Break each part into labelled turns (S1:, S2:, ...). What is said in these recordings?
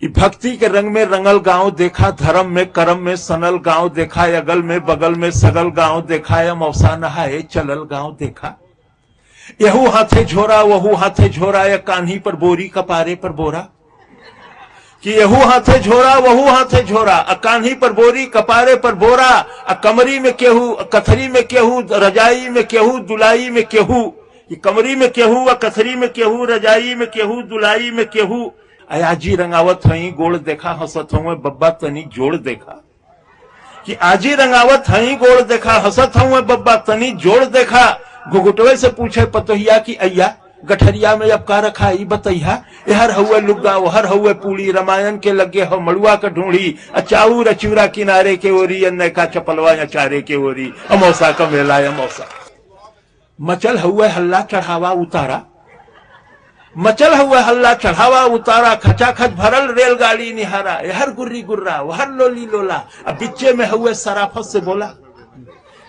S1: ई भक्ति के रंग में रंगल गांव देखा, धर्म में कर्म में सनल गांव देखा, अगल में बगल में सगल गांव देखा, या मौसा नहाए चलल गांव देखा। यहू हाथे झोरा वहू हाथे झोरा, या कान्ही पर बोरी कपारे पर बोरा। कि यहू हाथे झोरा वहू हाथे झोरा, कान्ही पर बोरी कपारे पर बोरा, कमरी में केहू कथरी में केहू, रजाई में केहू दुलाई में केहू। कमरी में केहू कथरी में केहू, रजाई में केहू दुलाई में केहू। आजी रंगावत हई गोड़ देखा, हंसत हूँ बब्बा तनी जोड़ देखा। कि आजी रंगावत हई गोड़ देखा, हंसत हूँ बब्बा तनी जोड़ देखा। घुघुटवे से पूछे पतोहिया की अय्या, गठरिया में अब का रखा ई बतैया। हर हुए लुग्गा हर हुए पूड़ी, रामायण के लगे हो मड़ुआ का ढूंढी। अचाऊ रचूरा किनारे के ओरी, अन्य का चपलवा अचारे के ओरी। अमौसा का मेला अमौसा। मचल हुए हल्ला चढ़ावा उतारा, मचल हुए हल्ला चढ़ावा उतारा। खचाखच भरल रेलगाड़ी निहारा, हर गुर्री गुर्रा हर लोली लोला। अब बिच्चे में हुए सराफत से बोला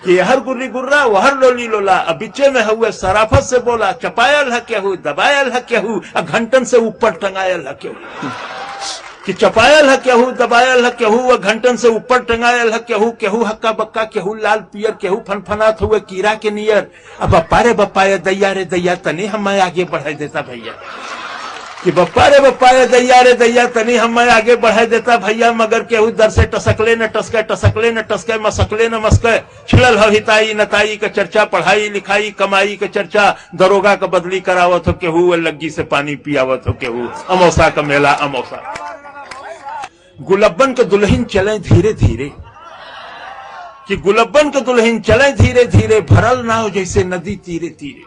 S1: कि हर गुर्री गुर्रा हर लोली लोला। अब बिच्चे में हुए सराफत से बोला, चपायल है केहू दबायल है केहू, घंटन से ऊपर टंगायल है केहू। कि चपायल है केहू दबायल है केहू, घंटन से ऊपर टंगायल है केहू। केहू हक्का बक्का केहू लाल पियर, केहू फनफनात हुए कीड़ा के नियर। अब बप्पा रे बप्पा ये दैया रे दैया तनी हमें आगे बढ़ा देता भैया। कि बप्पा रे दैया रे दैया तनी हमें आगे बढ़ा देता भैया। मगर केहू दर से टसकले न टसके, टसकले न टसके, मसकले न मसके। छिड़ल हो हिताई नताई का चर्चा, पढ़ाई लिखाई कमाई का चर्चा। दरोगा का बदली करावत हो केहू, लग्गी से पानी पियावत हो केहू। अमौसा का मेला अमौसा। गुलब्बन के दुल्हन चले धीरे धीरे, कि गुलब्बन के दुल्हन चले धीरे धीरे, भरल नाव जैसे नदी तीरे तीरे।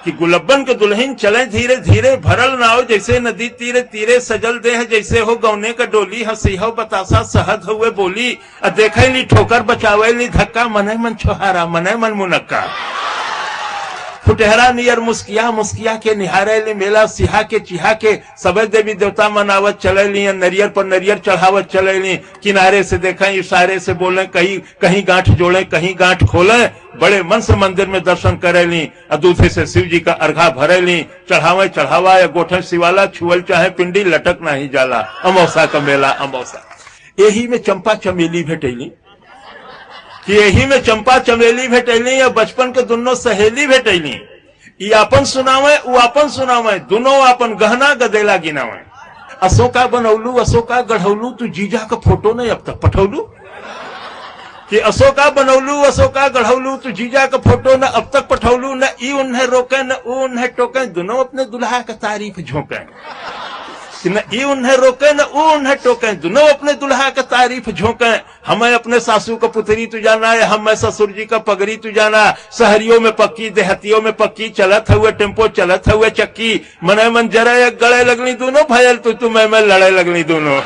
S1: कि गुलब्बन के दुल्हन चले धीरे धीरे, भरल नाव जैसे नदी तीरे तीरे। सजल देह जैसे हो गौने का डोली, हंसी हो बतासा सहद हुए बोली। देखे ली ठोकर बचावे ली धक्का, मने मन छोहारा मने मन मुनक्का। फुटहरा नियर मुस्किया मुस्किया के निहारे ली मेला। सिहा के चिहा के सबे देवी देवता मनावत चले ली, नरियर पर नरियर चढ़ावत चले ली। किनारे से देखें इशारे से बोले, कहीं कहीं गांठ जोड़े कहीं गांठ खोले। बड़े मन से मंदिर में दर्शन करे ली, दूधे से शिव जी का अर्घा भरे ली। चढ़ावे चढ़ावा या गोठन शिवाला, छुअल चाहे पिंडी लटक नहीं जाला। अमौसा का मेला अमौसा। यही में चंपा चमेली भेटैली, कि यही में चंपा चमेली भेटैली, या बचपन के दोनों सहेली भेटैली। ई आपन सुनावे उ आपन सुनावे, दोनों आपन गहना गदेला गिनावे। अशोका बनौलू अशोका गढ़ौलू, तू जीजा का फोटो नहीं अब तक पठौलू। कि अशोका बनौलू अशोका गढ़ौलू, तू जीजा का फोटो न अब तक पठौलू। न ई उन्हें रोके न ऊ उन्हें टोके, दोनों अपने दुल्हा का तारीफ झोंके। न ई उन्हें रोके न ऊ उन्हें टोके, दोनों अपने दुल्हा का तारीफ झोंके। हमें अपने सासू का पुतरी तू जाना है, हमें ससुर जी का पगड़ी तू जाना। शहरियों में पक्की देहतियों में पक्की, चलत हुए टेम्पो चलत हुए चक्की। मने मन जरे गले लगनी दोनों, भयल तू मैं लड़े लगनी दोनों।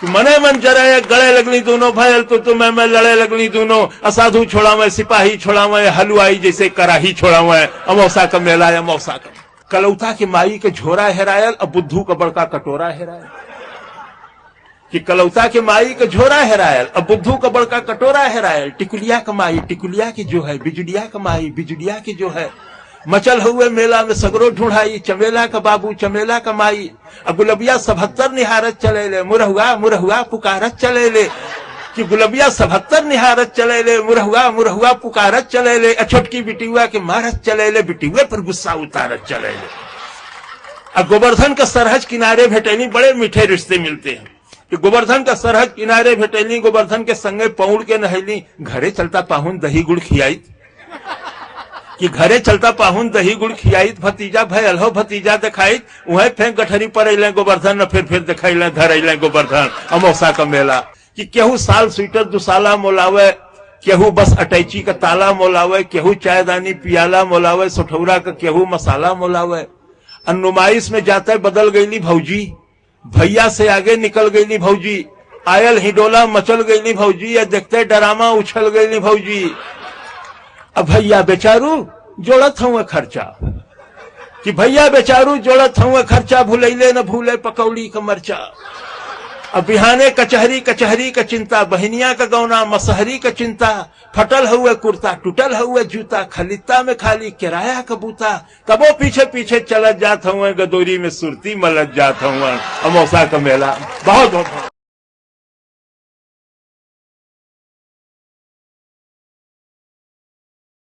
S1: मने मन जरे गले लगनी दोनों, भयल तू मैं लड़े लगनी दोनों। असाधु छोड़ा मैं सिपाही छोड़ा मैं, हलवाई जैसे कराही छोड़ा मैं। अमौसा का मेला अमौसा का। कलौता के माई के झोरा हेरायल, अब बुद्धू का बड़का कटोरा हेरायल। कि कलौता के माई के झोरा हेरायल, अब बुद्धू का बड़का कटोरा हेरायल। टिकुलिया का माई टिकुलिया की जो है, बिजुलिया का माई बिजुलिया की जो है। मचल हुए मेला में सगरो ढूंढाई, चमेला का बाबू चमेला का माई। अब गुलबिया 77 निहारत चले ले, मुरहुआ मुरहुआ पुकारत चले ले। कि गुलबिया 77 निहारत चले ले, मुरहुआ मुरहुआ पुकारत चले ले। छोटकी बिटिया के मारत चले ले, बिटिया पर गुस्सा उतारत चले ले। अब गोवर्धन का सरहज किनारे भेटैली, बड़े मीठे रिश्ते मिलते हैं। कि गोवर्धन का सरहज किनारे भेटैली, गोवर्धन के संगे पौड़ के नहैली। घरे चलता पाहुन दही गुड़ खियाई, कि घरे चलता पाहुन दही गुड़ खियाई। भतीजा भयल हो भतीजा दिखाई, वहीं फेंक गठरी पर अले गोवर्धन, फिर दिखाई धर अले गोवर्धन। अमौसा का मेला। कि केहू साल स्वेटर दुसाला मोलावे, केहू बस अटैची का ताला मोलावे, केहू चायदानी पियाला मोलावे, सठौरा का केहू मसाला मोलावे। नुमाइश में जाते बदल गईली भौजी, भैया से आगे निकल गईली भौजी। आयल हिडोला मचल गईली भौजी, या देखते डरामा उछल गईली भौजी। अब भैया बेचारू जोड़त हुए खर्चा, कि भैया बेचारू जोड़त हुए खर्चा। भूलैले न भूले पकौड़ी का मरचा। अब बिहाने कचहरी कचहरी का चिंता, बहनिया का गौना मसहरी का चिंता, फटल हुए कुर्ता टूटल हुए जूता, खलिता में खाली किराया का बूता, तबो पीछे पीछे चलत जात हुए, गदोरी में सुरती मलत जात हुए, अमौसा का मेला। बहुत बहुत